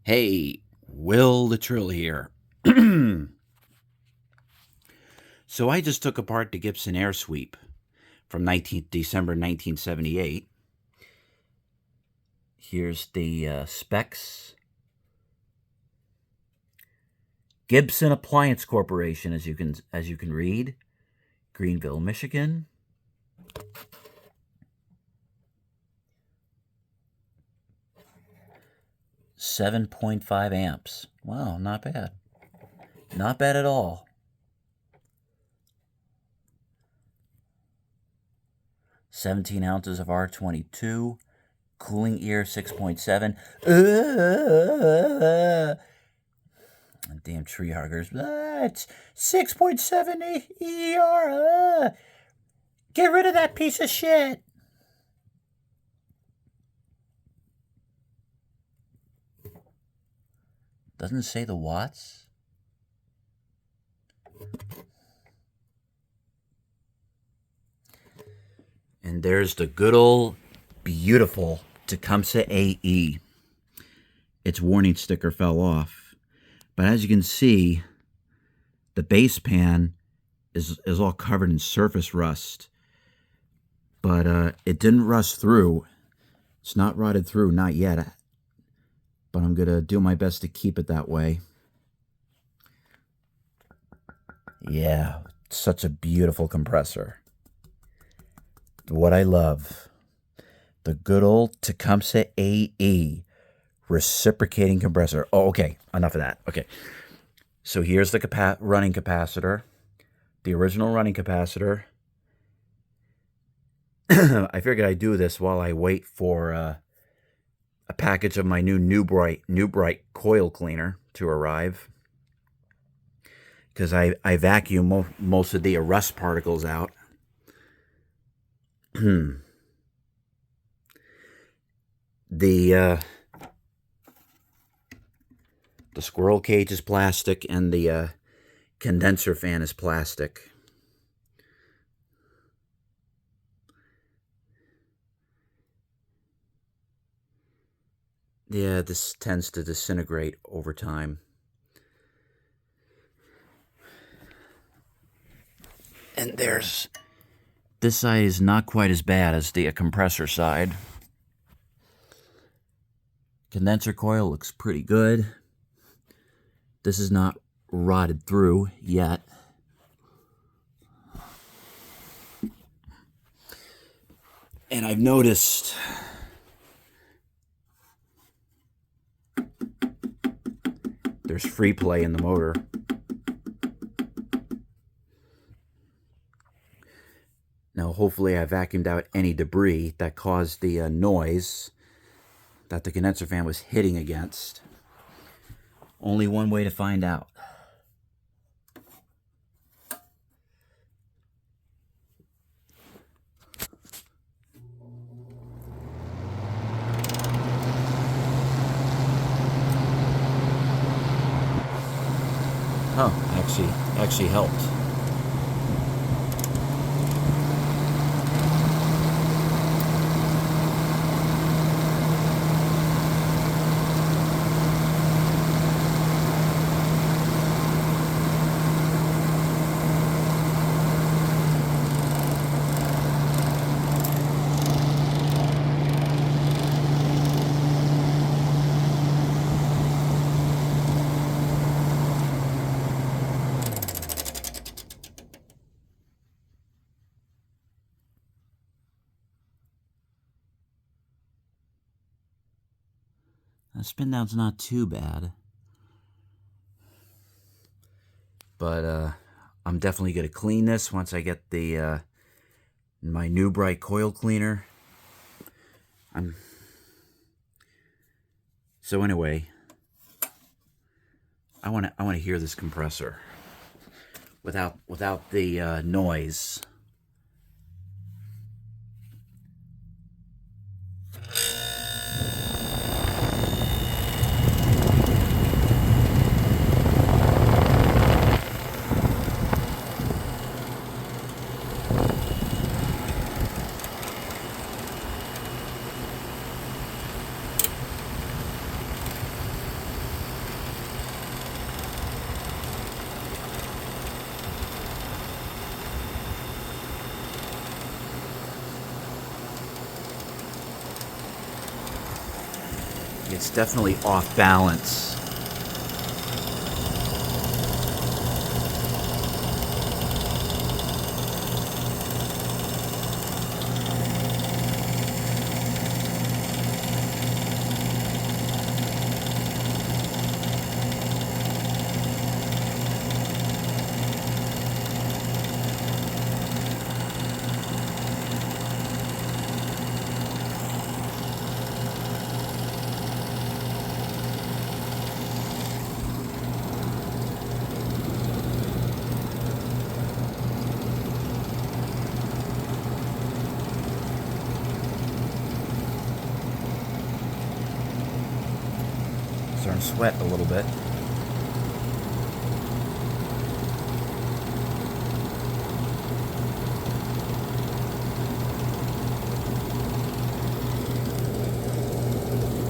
Hey, Will the Trill here. So I just took apart the Gibson Air Sweep from December 1978. Here's the specs. Gibson Appliance Corporation, as you can read, Greenville, Michigan. .5 amps. Wow, not bad. Not bad at all. 17 ounces of R22. Cooling ear 6.7. Damn tree huggers. It's 6.7 ER. Get rid of that piece of shit. Doesn't it say the watts? And there's the good old beautiful Tecumseh AE. Its warning sticker fell off. But as you can see, the base pan is all covered in surface rust. But it didn't rust through. It's not rotted through, not yet. But I'm going to do my best to keep it that way. Yeah, such a beautiful compressor. What I love. The good old Tecumseh AE reciprocating compressor. Oh, okay. Enough of that. Okay. So here's the running capacitor. The original running capacitor. I figured I'd do this while I wait for a package of my new Bright coil cleaner to arrive. Because I vacuum most of the rust particles out. The squirrel cage is plastic, and the condenser fan is plastic. Yeah, this tends to disintegrate over time. And this side is not quite as bad as the compressor side. Condenser coil looks pretty good. This is not rotted through yet. And I've noticed there's free play in the motor. Now, hopefully I vacuumed out any debris that caused the noise that the condenser fan was hitting against. Only one way to find out. Oh, actually helped. The spin down's not too bad. But I'm definitely going to clean this once I get the my new Bright coil cleaner. So anyway, I want to hear this compressor without the noise. It's definitely off balance. Starting to sweat a little bit.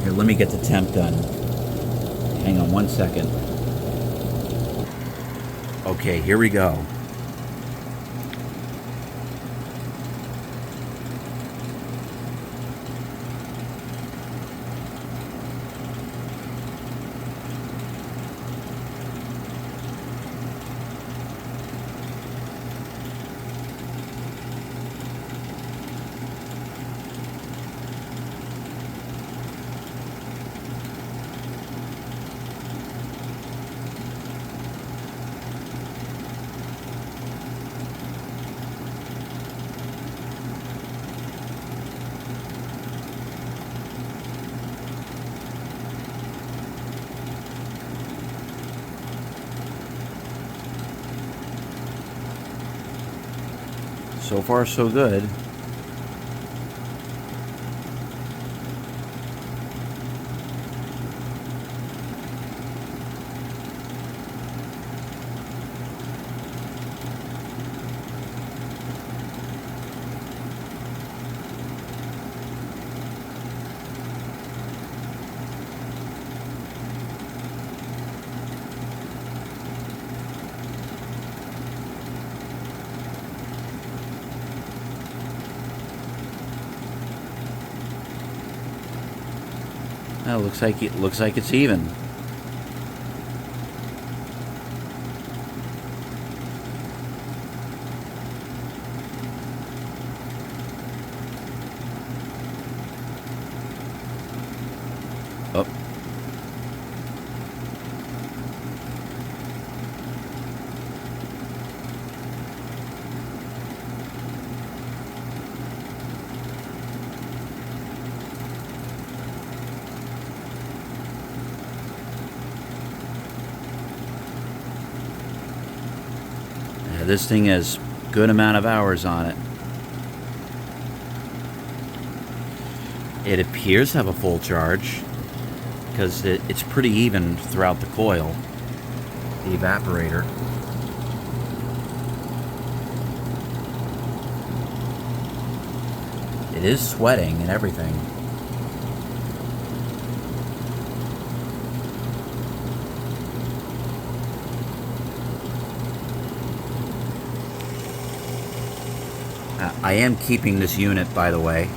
Here, let me get the temp done. Hang on 1 second. Okay, here we go. So far, so good. Well, looks like it's even. Oh. This thing has a good amount of hours on it. It appears to have a full charge because it's pretty even throughout the coil, the evaporator. It is sweating and everything. I am keeping this unit, by the way.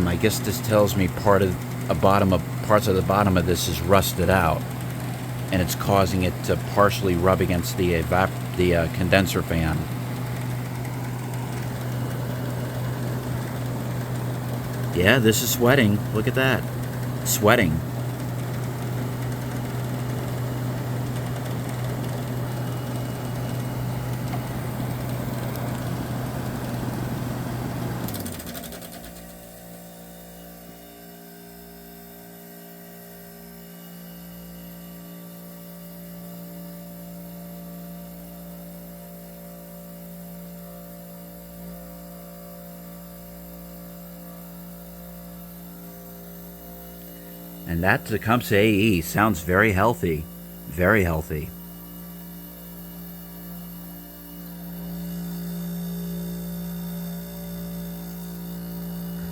I guess this tells me parts of the bottom of this is rusted out, and it's causing it to partially rub against the condenser fan. Yeah, this is sweating. Look at that. Sweating. And that Tecumseh AE sounds very healthy. Very healthy.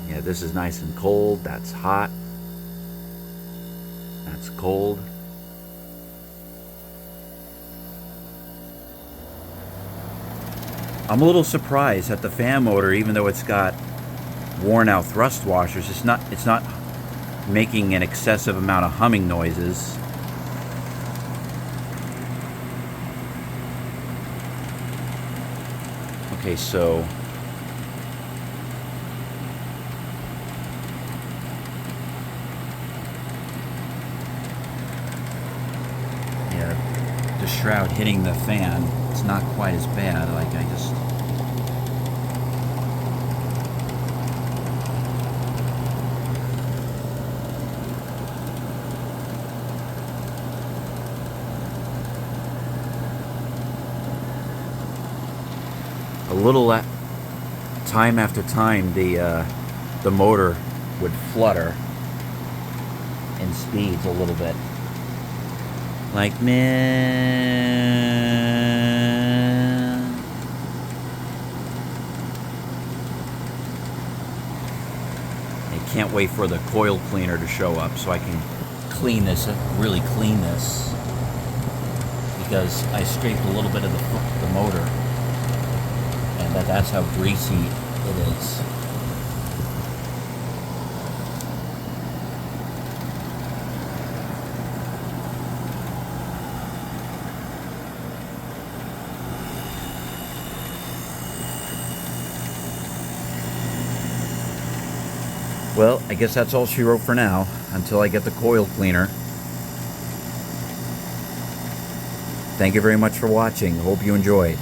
Yeah, this is nice and cold. That's hot. That's cold. I'm a little surprised that the fan motor, even though it's got worn out thrust washers, it's not making an excessive amount of humming noises. Okay, so yeah, the shroud hitting the fan, it's not quite as bad. Like I just a little time after time the motor would flutter in speeds a little bit, like man. I can't wait for the coil cleaner to show up so I can clean this, really clean this, because I scraped a little bit of the motor. That's how greasy it is. Well, I guess that's all she wrote for now, until I get the coil cleaner. Thank you very much for watching. Hope you enjoyed.